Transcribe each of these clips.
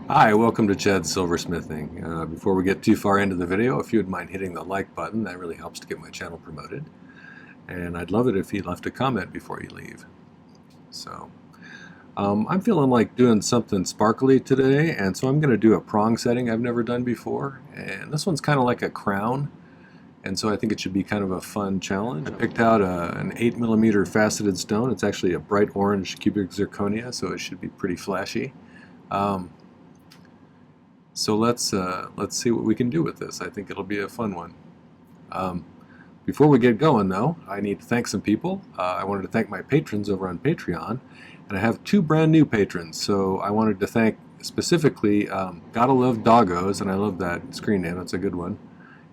Hi, welcome to Chad's Silversmithing. Before we get too far into the video, if you would mind hitting the like button, that really helps to get my channel promoted. And I'd love it if you left a comment before you leave. So, I'm feeling like doing something sparkly today, and so I'm going to do a prong setting I've never done before. And this one's kind of like a crown, and so I think it should be kind of a fun challenge. I picked out an 8mm faceted stone. It's actually a bright orange cubic zirconia, so it should be pretty flashy. So let's see what we can do with this. I think it'll be a fun one. Before we get going, though, I need to thank some people. I wanted to thank my patrons over on Patreon, and I have two brand new patrons. So I wanted to thank specifically Gotta Love Doggos, and I love that screen name. It's a good one.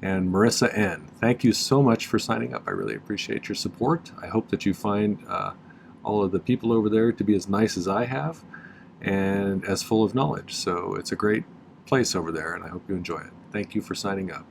And Marissa N. Thank you so much for signing up. I really appreciate your support. I hope that you find all of the people over there to be as nice as I have and as full of knowledge. So it's a great place over there, and I hope you enjoy it. Thank you for signing up.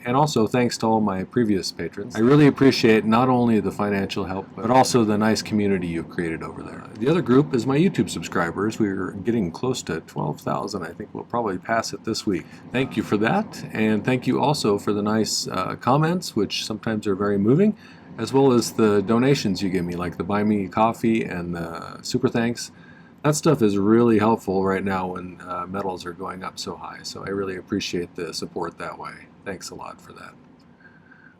And also thanks to all my previous patrons. I really appreciate not only the financial help, but also the nice community you've created over there. The other group is my YouTube subscribers. We're getting close to 12,000. I think we'll probably pass it this week. Thank you for that, and thank you also for the nice comments, which sometimes are very moving, as well as the donations you give me, like the Buy Me Coffee and the Super Thanks. That stuff is really helpful right now when metals are going up so high, so I really appreciate the support that way. Thanks a lot for that.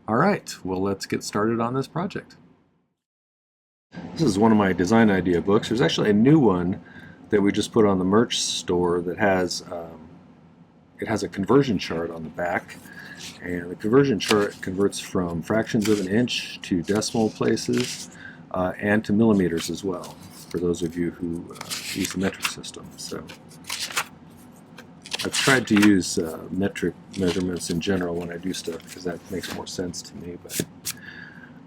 All right, well, let's get started on this project. This is one of my design idea books. There's actually a new one that we just put on the merch store that has it has a conversion chart on the back, and the conversion chart converts from fractions of an inch to decimal places and to millimeters as well, for those of you who use the metric system. So I've tried to use metric measurements in general when I do stuff because that makes more sense to me. But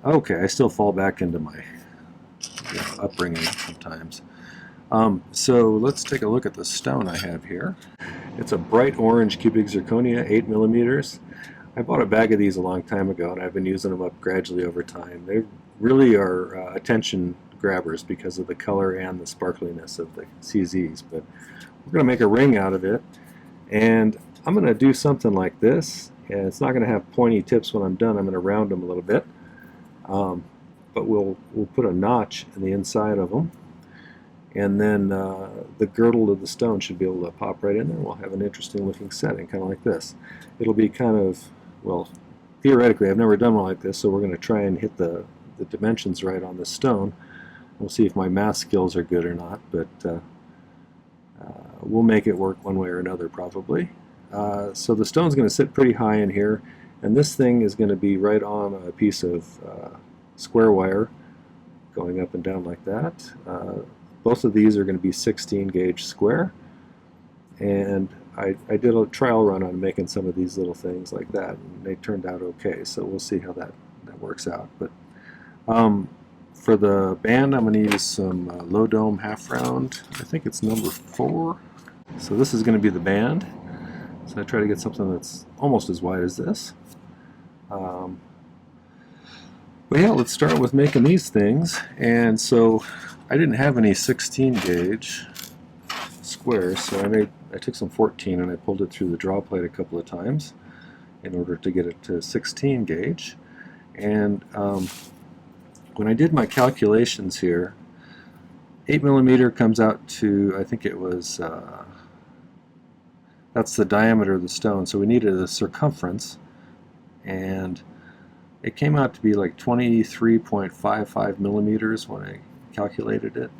okay, I still fall back into my upbringing sometimes. So let's take a look at the stone I have here. It's a bright orange cubic zirconia, 8mm. I bought a bag of these a long time ago, and I've been using them up gradually over time. They really are attention grabbers because of the color and the sparkliness of the CZs. But we're going to make a ring out of it, and I'm going to do something like this, and it's not going to have pointy tips when I'm done. I'm going to round them a little bit, but we'll put a notch in the inside of them, and then the girdle of the stone should be able to pop right in there. We'll have an interesting looking setting, kind of like this. It'll be kind of, well, theoretically I've never done one like this, so we're going to try and hit the dimensions right on this stone. We'll see if my math skills are good or not, but we'll make it work one way or another probably. So the stone's going to sit pretty high in here, and this thing is going to be right on a piece of square wire going up and down like that. Both of these are going to be 16 gauge square, and I did a trial run on making some of these little things like that, and they turned out okay, so we'll see how that works out. But for the band, I'm going to use some low dome half round. I think it's number 4. So this is going to be the band. So I try to get something that's almost as wide as this. But yeah, let's start with making these things. And so I didn't have any 16 gauge squares, so I took some 14 and I pulled it through the draw plate a couple of times in order to get it to 16 gauge. And when I did my calculations here, 8mm comes out to, I think it was, that's the diameter of the stone, so we needed a circumference, and it came out to be like 23.55 millimeters when I calculated it.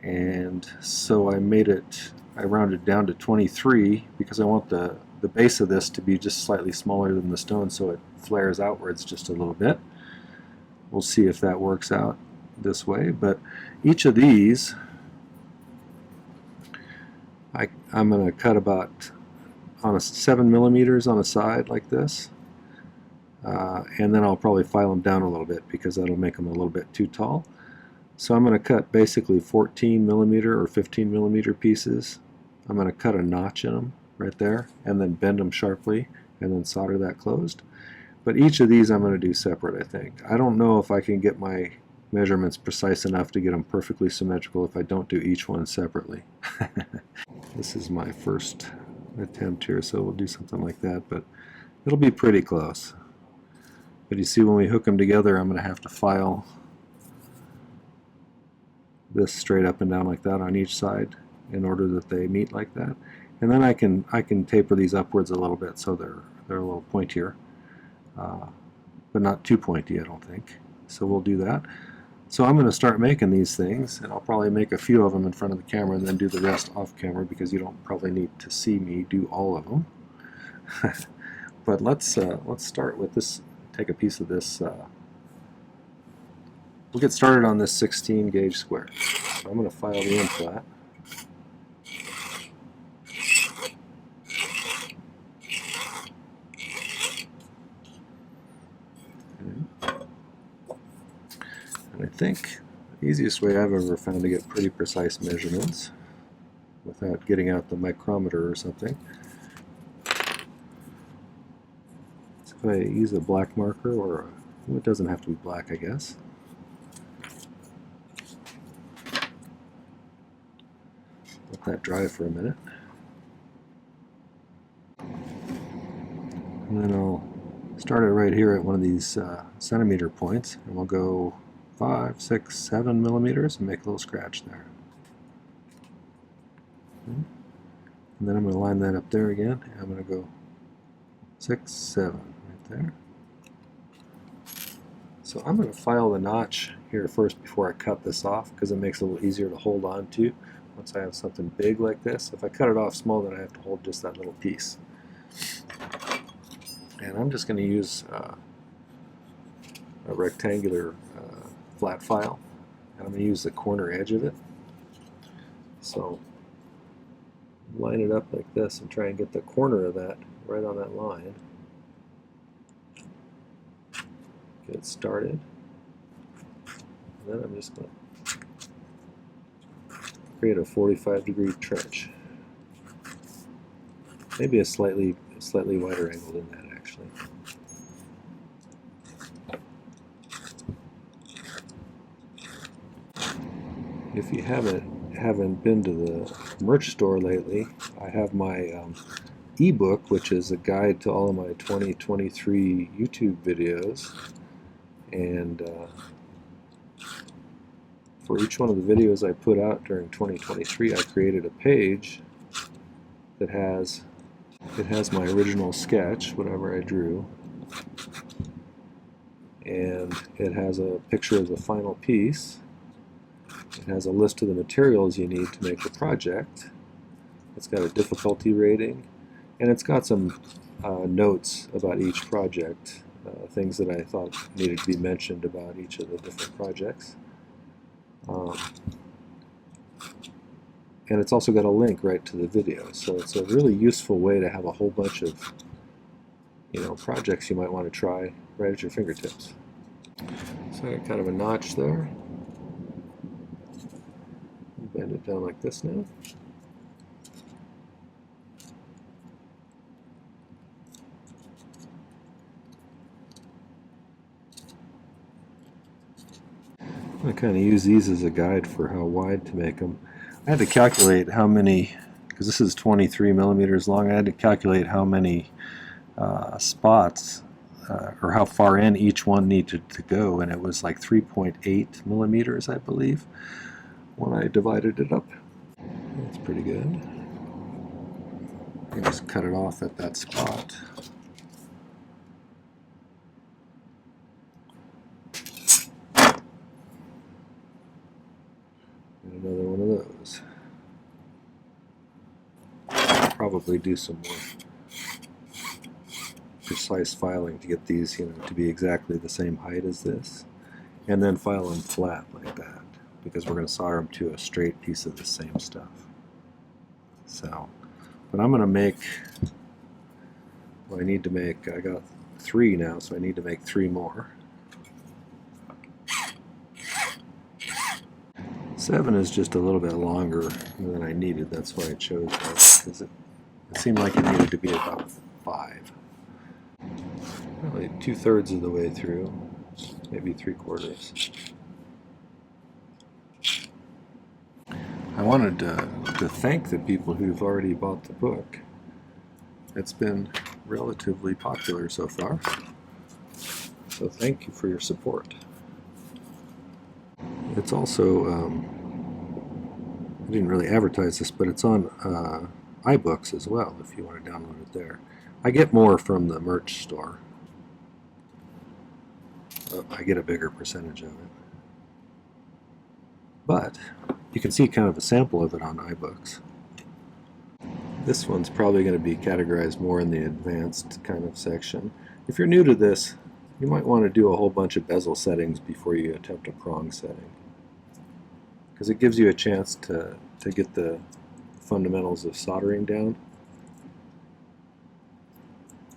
And so I rounded down to 23 because I want the base of this to be just slightly smaller than the stone, so it flares outwards just a little bit. We'll see if that works out this way, but each of these I'm going to cut about on a 7mm on a side like this, and then I'll probably file them down a little bit because that'll make them a little bit too tall. So I'm going to cut basically 14mm or 15mm pieces. I'm going to cut a notch in them right there and then bend them sharply and then solder that closed. But each of these I'm going to do separate, I think. I don't know if I can get my measurements precise enough to get them perfectly symmetrical if I don't do each one separately. This is my first attempt here, so we'll do something like that, but it'll be pretty close. But you see, when we hook them together, I'm going to have to file this straight up and down like that on each side in order that they meet like that. And then I can taper these upwards a little bit so they're a little pointier, but not too pointy, I don't think. So we'll do that. So I'm going to start making these things, and I'll probably make a few of them in front of the camera and then do the rest off camera, because you don't probably need to see me do all of them. But let's start with this. Take a piece of this. We'll get started on this 16 gauge square. So I'm going to file the end flat. And I think the easiest way I've ever found to get pretty precise measurements without getting out the micrometer or something, so if I use a black marker, or well, it doesn't have to be black, I guess. Let that dry for a minute. And then I'll start it right here at one of these centimeter points, and we'll go 5, 6, 7 millimeters and make a little scratch there. Okay. And then I'm going to line that up there again, and I'm going to go 6, 7 right there. So I'm going to file the notch here first before I cut this off, because it makes it a little easier to hold on to once I have something big like this. If I cut it off small, then I have to hold just that little piece. And I'm just going to use a rectangular flat file, and I'm going to use the corner edge of it. So line it up like this and try and get the corner of that right on that line. Get it started. And then I'm just going to create a 45-degree trench. Maybe a slightly wider angle than that, actually. If you haven't been to the merch store lately, I have my ebook, which is a guide to all of my 2023 YouTube videos, and for each one of the videos I put out during 2023, I created a page that has my original sketch, whatever I drew, and it has a picture of the final piece. It has a list of the materials you need to make the project. It's got a difficulty rating, and it's got some notes about each project, things that I thought needed to be mentioned about each of the different projects. And it's also got a link right to the video, so it's a really useful way to have a whole bunch of projects you might want to try right at your fingertips. So I got kind of a notch there. Bend it down like this now. I kind of use these as a guide for how wide to make them. I had to calculate how many, because this is 23 millimeters long, I had to calculate how many spots or how far in each one needed to go, and it was like 3.8 millimeters, I believe, when I divided it up. That's pretty good. I just cut it off at that spot. And another one of those. Probably do some more precise filing to get these, to be exactly the same height as this, and then file them flat like that, because we're going to solder them to a straight piece of the same stuff. So, but I'm going to make, well, I got 3 now, so I need to make 3 more. 7 is just a little bit longer than I needed. That's why I chose that, because it seemed like it needed to be about 5. Probably 2/3 of the way through, maybe 3/4. I wanted to thank the people who've already bought the book. It's been relatively popular so far, so thank you for your support. It's also, I didn't really advertise this, but it's on iBooks as well if you want to download it there. I get more from the merch store. I get a bigger percentage of it. But you can see kind of a sample of it on iBooks. This one's probably going to be categorized more in the advanced kind of section. If you're new to this, you might want to do a whole bunch of bezel settings before you attempt a prong setting, because it gives you a chance to get the fundamentals of soldering down.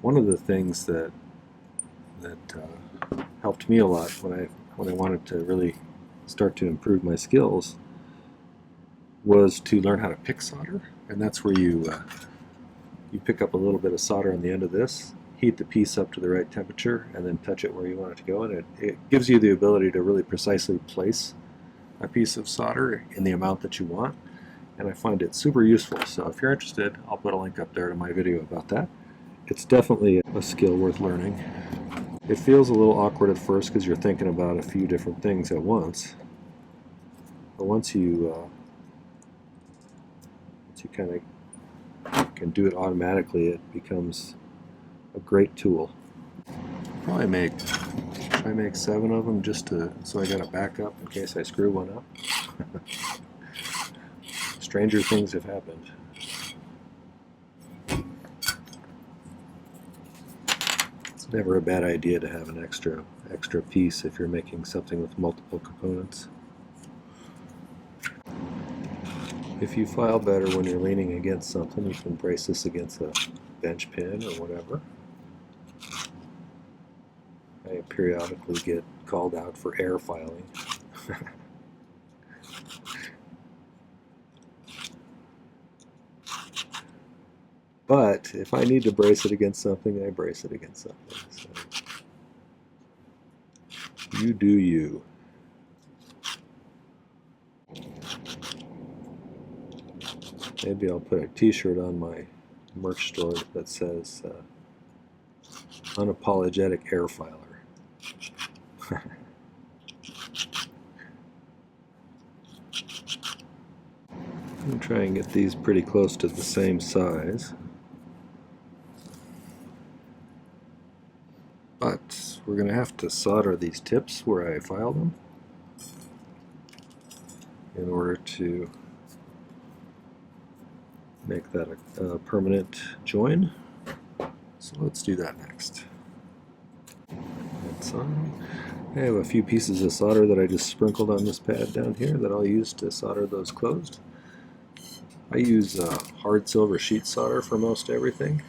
One of the things that helped me a lot when I wanted to really start to improve my skills was to learn how to pick solder, and that's where you pick up a little bit of solder on the end of this, heat the piece up to the right temperature, and then touch it where you want it to go, and it gives you the ability to really precisely place a piece of solder in the amount that you want, and I find it super useful. So if you're interested, I'll put a link up there to my video about that. It's definitely a skill worth learning. It feels a little awkward at first because you're thinking about a few different things at once, but once you kind of can do it automatically, it becomes a great tool. Probably try make 7 of them just so I got a backup in case I screw one up. Stranger things have happened. It's never a bad idea to have an extra piece if you're making something with multiple components. If you file better when you're leaning against something, you can brace this against a bench pin or whatever. I periodically get called out for air filing. But if I need to brace it against something, I brace it against something. So you do you. Maybe I'll put a t-shirt on my merch store that says unapologetic air filer. I'm going to try and get these pretty close to the same size. But we're going to have to solder these tips where I file them in order to make that a permanent join. So let's do that next. That's on. I have a few pieces of solder that I just sprinkled on this pad down here that I'll use to solder those closed. I use hard silver sheet solder for most everything,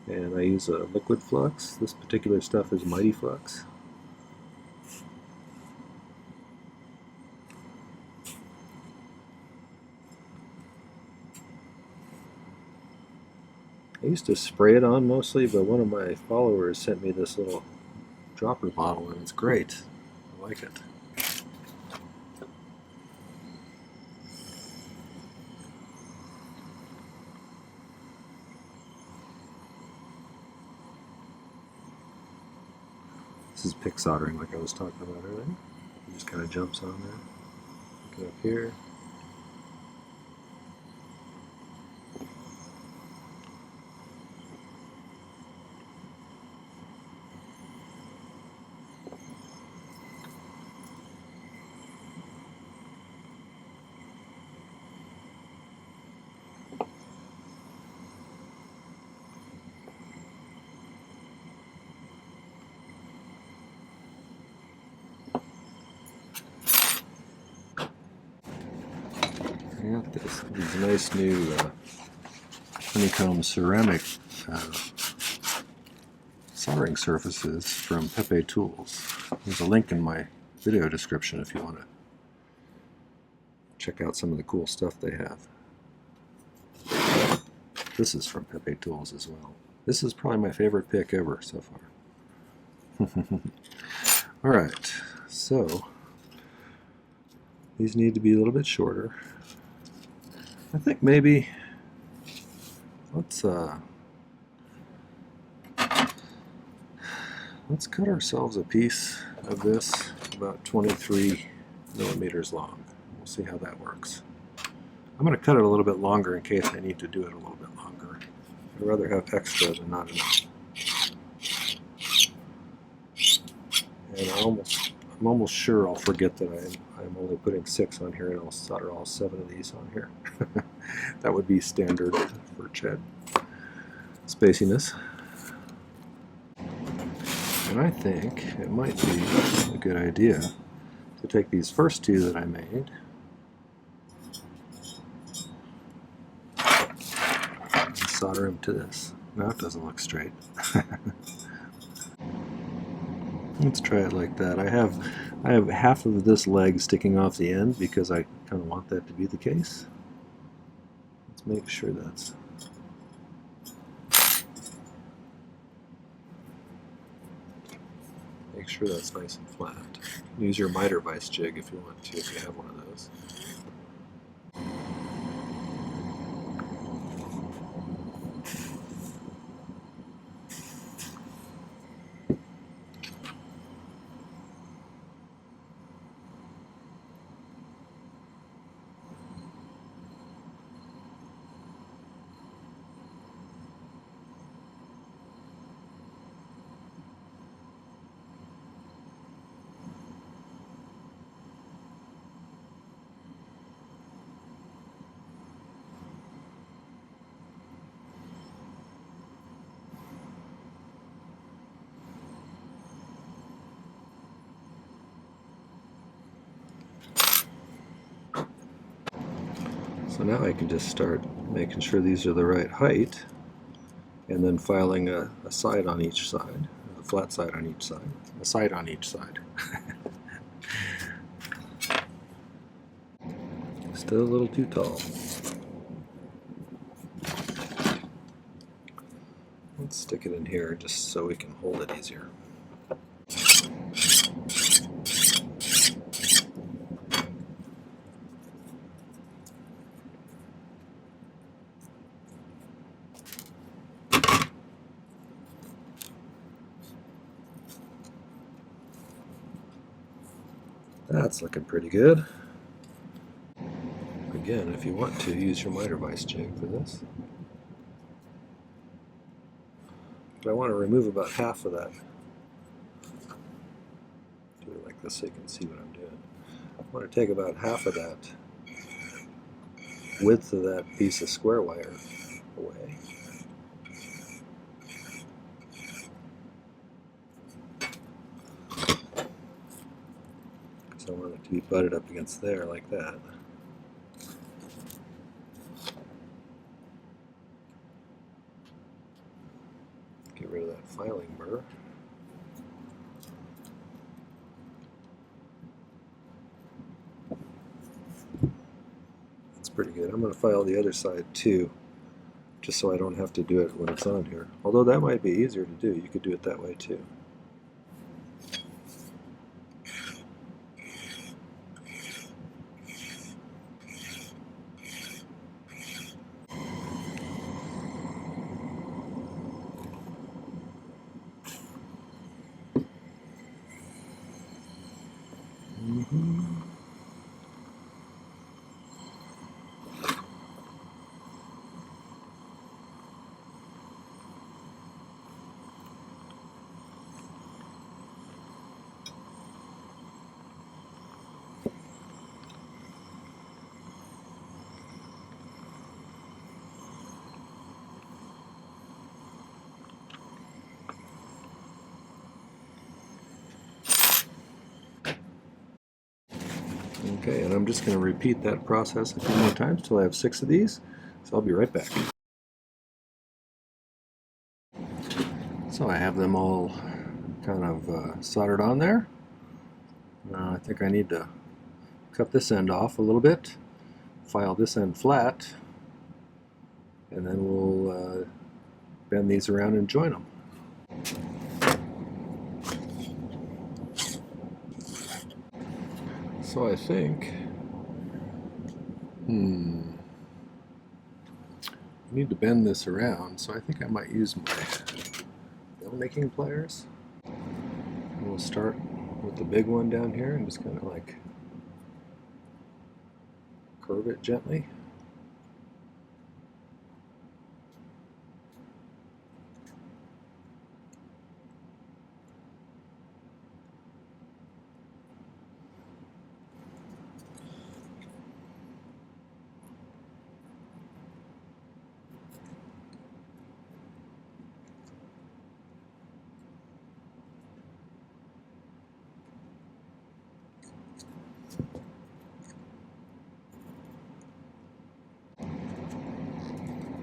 and I use a liquid flux. This particular stuff is Mighty Flux. I used to spray it on mostly, but one of my followers sent me this little dropper bottle, and it's great. I like it. This is pick soldering like I was talking about earlier. It just kind of jumps on there. Look up here. I got these nice new honeycomb ceramic soldering surfaces from Pepe Tools. There's a link in my video description if you want to check out some of the cool stuff they have. This is from Pepe Tools as well. This is probably my favorite pick ever so far. Alright, so These need to be a little bit shorter. I think maybe let's cut ourselves a piece of this about 23 millimeters long. We'll see how that works. I'm going to cut it a little bit longer in case I need to do it a little bit longer. I'd rather have extra than not enough. And I'm almost sure I'll forget that I'm only putting 6 on here, and I'll solder all 7 of these on here. That would be standard for Ched spaciness. And I think it might be a good idea to take these first 2 that I made and solder them to this. Now it doesn't look straight. Let's try it like that. I have half of this leg sticking off the end because I kind of want that to be the case. Let's make sure that's... Make sure that's nice and flat. Use your miter vise jig if you want to, if you have one of those. So now I can just start making sure these are the right height, and then filing a side on each side, a flat side on each side, a side on each side. Still a little too tall. Let's stick it in here just so we can hold it easier. That's looking pretty good. Again, if you want to, use your miter vise jig for this. But I want to remove about half of that. Do it like this so you can see what I'm doing. I want to take about half of that width of that piece of square wire away. Because I want it to be butted up against there like that. Get rid of that filing burr. That's pretty good. I'm going to file the other side too, just so I don't have to do it when it's on here. Although that might be easier to do. You could do it that way too. Okay, and I'm just going to repeat that process a few more times till I have 6 of these, so I'll be right back. So I have them all kind of soldered on there. Now I think I need to cut this end off a little bit, file this end flat, and then we'll bend these around and join them. So I think I need to bend this around, so I think I might use my nail-making pliers. And we'll start with the big one down here and just kind of like curve it gently.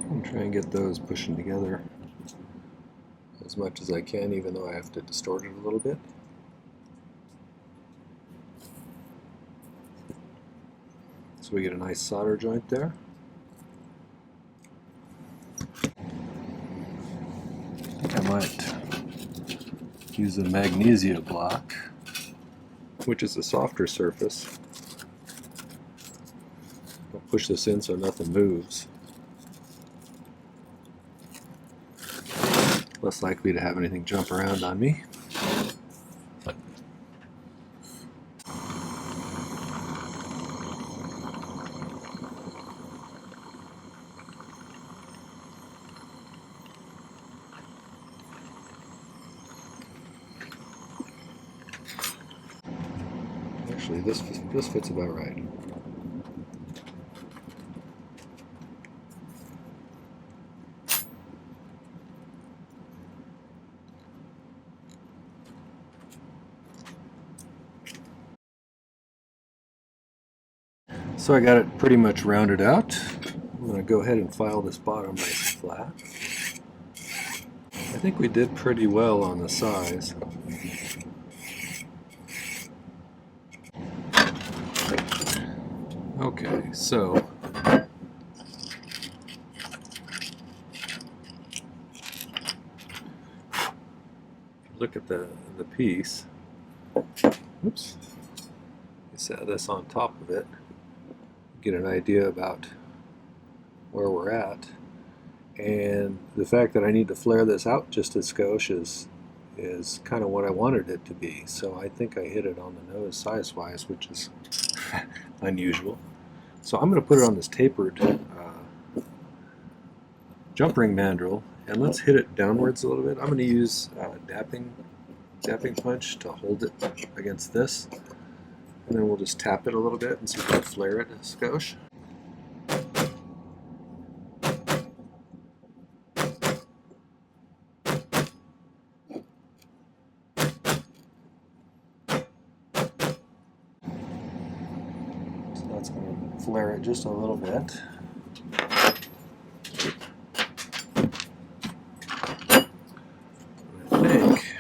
And try and get those pushing together as much as I can, even though I have to distort it a little bit. So we get a nice solder joint there. I think I might use a magnesia block, which is a softer surface. I'll push this in so nothing moves. Less likely to have anything jump around on me. Actually, this fits about right. So I got it pretty much rounded out. I'm going to go ahead and file this bottom nice and flat. I think we did pretty well on the size. Okay, so look at the piece. Oops. Set this on top of it. Get an idea about where we're at. And the fact that I need to flare this out just a skosh is kind of what I wanted it to be. So I think I hit it on the nose size-wise, which is unusual. So I'm going to put it on this tapered jump ring mandrel, and let's hit it downwards a little bit. I'm going to use dapping punch to hold it against this, and then we'll just tap it a little bit and see if we can flare it a skosh. That's going to flare it just a little bit. I think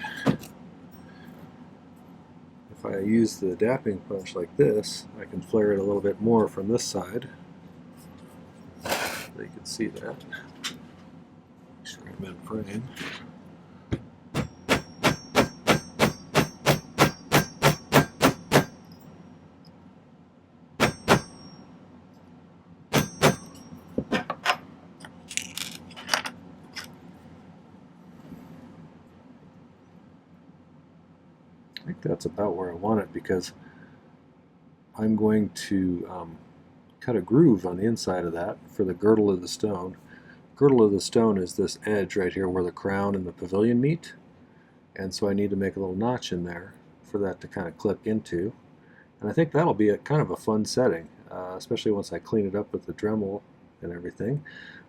if I use the dapping punch like this, I can flare it a little bit more from this side. So you can see that. Make sure I'm in frame. I think that's about where I want it, because I'm going to cut a groove on the inside of that for the girdle of the stone. Girdle of the stone is this edge right here where the crown and the pavilion meet, and so I need to make a little notch in there for that to kind of clip into. And I think that'll be kind of a fun setting, especially once I clean it up with the Dremel and everything.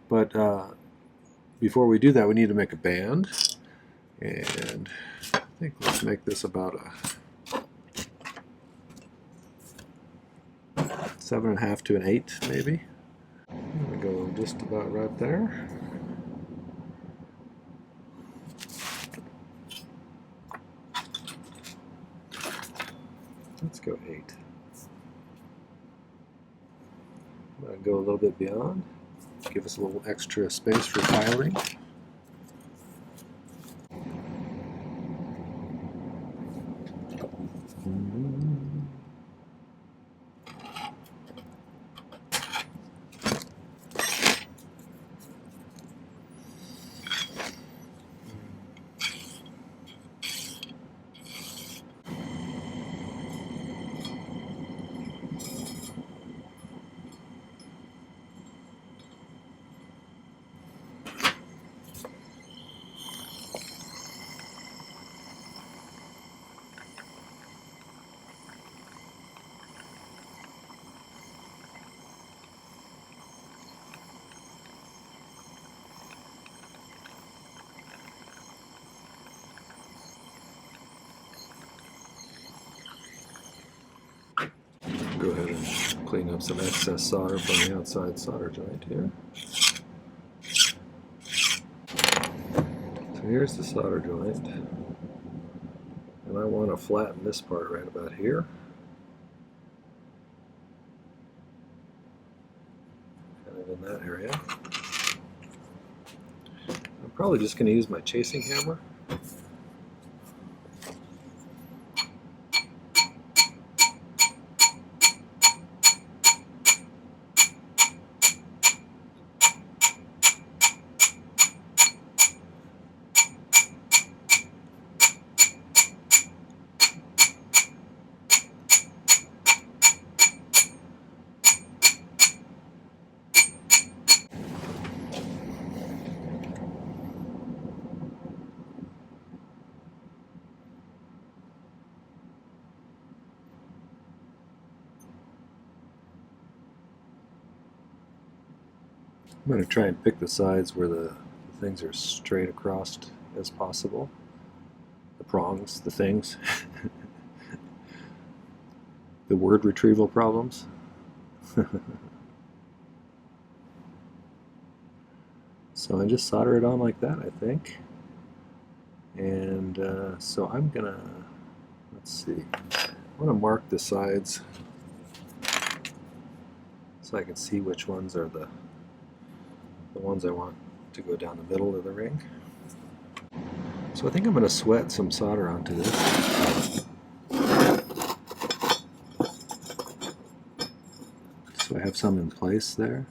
But before we do that, we need to make a band, and I think let's make this about a 7.5 to an 8, maybe. I'm going to go just about right there. Let's go 8. I'm going to go a little bit beyond, give us a little extra space for tiling. Go ahead and clean up some excess solder from the outside solder joint here. So here's the solder joint, and I want to flatten this part right about here. Kind of in that area. I'm probably just going to use my chasing hammer. I'm going to try and pick the sides where the things are straight across as possible. The prongs, the things. The word retrieval problems. So I just solder it on like that, I think. And so I'm going to, let's see, I want to mark the sides so I can see which ones are the ones I want to go down the middle of the ring. So I think I'm going to sweat some solder onto this. So I have some in place there.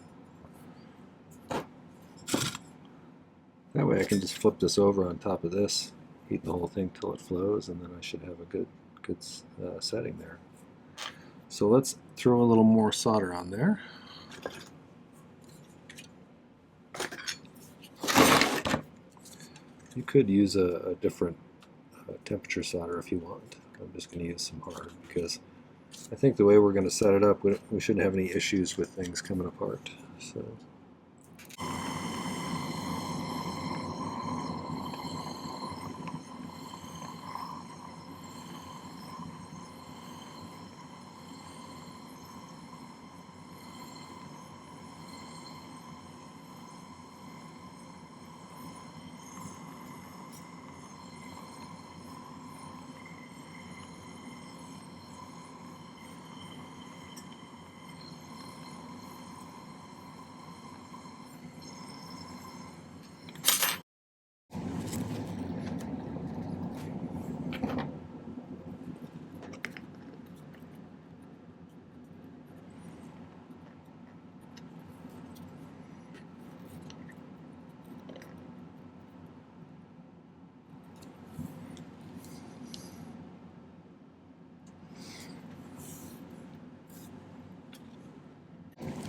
That way I can just flip this over on top of this, heat the whole thing till it flows, and then I should have a good setting there. So let's throw a little more solder on there. You could use a different temperature solder if you want. I'm just going to use some hard because I think the way we're going to set it up, we shouldn't have any issues with things coming apart. So.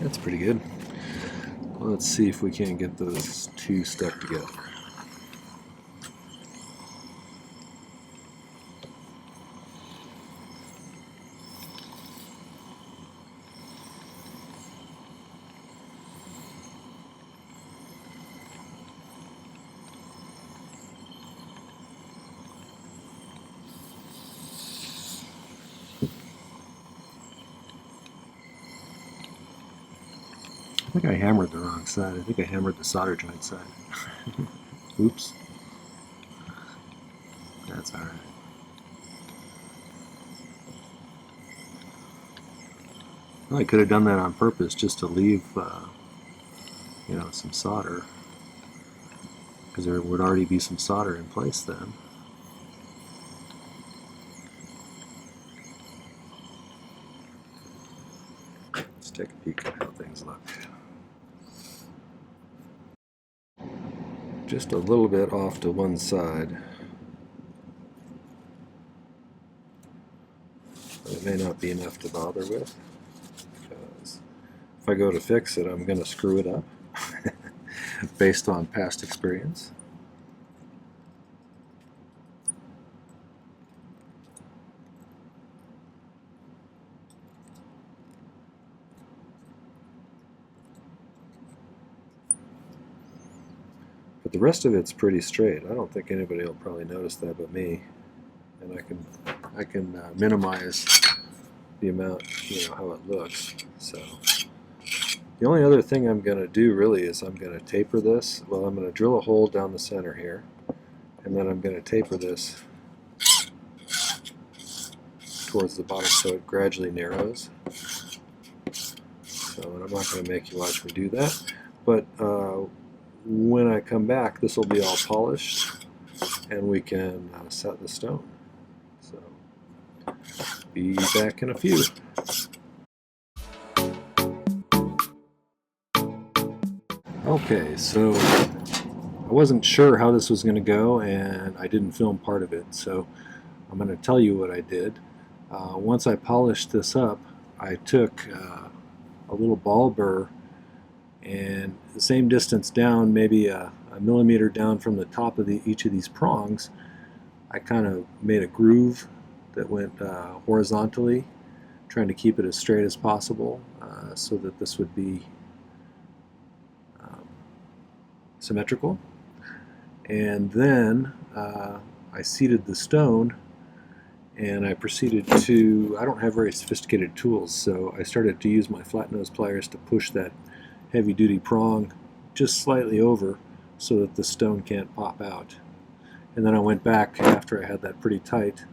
That's pretty good. Well, let's see if we can't get those two stuck together. I think I hammered the wrong side. I think I hammered the solder joint side. Oops. That's alright. Well, I could have done that on purpose just to leave, you know, some solder, because there would already be some solder in place then. Let's take a peek at how things look. Just a little bit off to one side. But it may not be enough to bother with, because if I go to fix it, I'm going to screw it up based on past experience. But the rest of it's pretty straight. I don't think anybody will probably notice that but me. And I can minimize the amount, how it looks. So the only other thing I'm going to do really is I'm going to taper this. Well, I'm going to drill a hole down the center here, and then I'm going to taper this towards the bottom so it gradually narrows. So, and I'm not going to make you watch me do that, but when I come back, this will be all polished, and we can set the stone. So, be back in a few. Okay, so I wasn't sure how this was going to go, and I didn't film part of it, so I'm going to tell you what I did. Once I polished this up, I took a little ball burr, and the same distance down, maybe a millimeter down from the top of each of these prongs, I kind of made a groove that went horizontally, trying to keep it as straight as possible so that this would be symmetrical. And then I seated the stone, and I proceeded to, I don't have very sophisticated tools, so I started to use my flat nose pliers to push that heavy duty prong just slightly over so that the stone can't pop out. And then I went back, after I had that pretty tight,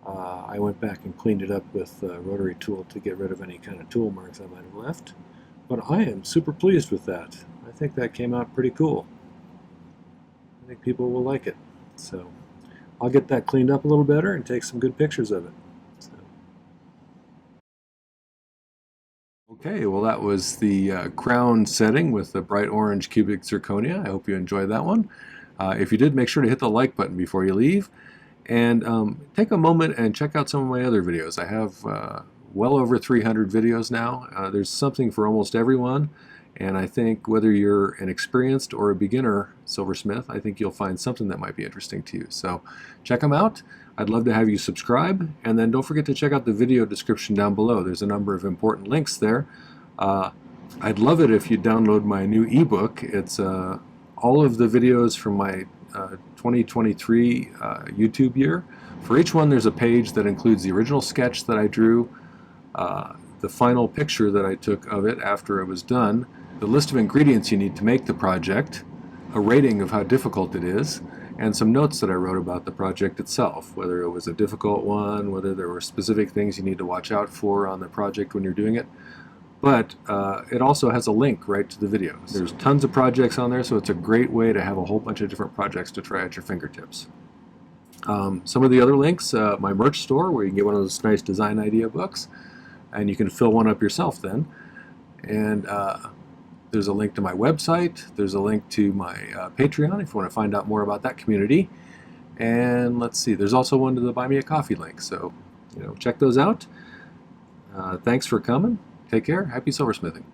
I went back and cleaned it up with a rotary tool to get rid of any kind of tool marks I might have left. But I am super pleased with that. I think that came out pretty cool. I think people will like it. So I'll get that cleaned up a little better and take some good pictures of it. So. Okay, well, that was the crown setting with the bright orange cubic zirconia. I hope you enjoyed that one. If you did, make sure to hit the like button before you leave, and take a moment and check out some of my other videos. I have well over 300 videos now. There's something for almost everyone, and I think whether you're an experienced or a beginner silversmith, I think you'll find something that might be interesting to you. So check them out. I'd love to have you subscribe, and then don't forget to check out the video description down below. There's a number of important links there. I'd love it if you download my new ebook. It's all of the videos from my 2023 YouTube year. For each one, there's a page that includes the original sketch that I drew, the final picture that I took of it after it was done, the list of ingredients you need to make the project, a rating of how difficult it is, and some notes that I wrote about the project itself, whether it was a difficult one, whether there were specific things you need to watch out for on the project when you're doing it. But it also has a link right to the videos. There's tons of projects on there, so it's a great way to have a whole bunch of different projects to try at your fingertips. Some of the other links, my merch store, where you can get one of those nice design idea books, and you can fill one up yourself then. And there's a link to my website. There's a link to my Patreon if you want to find out more about that community. And let's see, there's also one to the Buy Me a Coffee link. So, check those out. Thanks for coming. Take care. Happy silversmithing.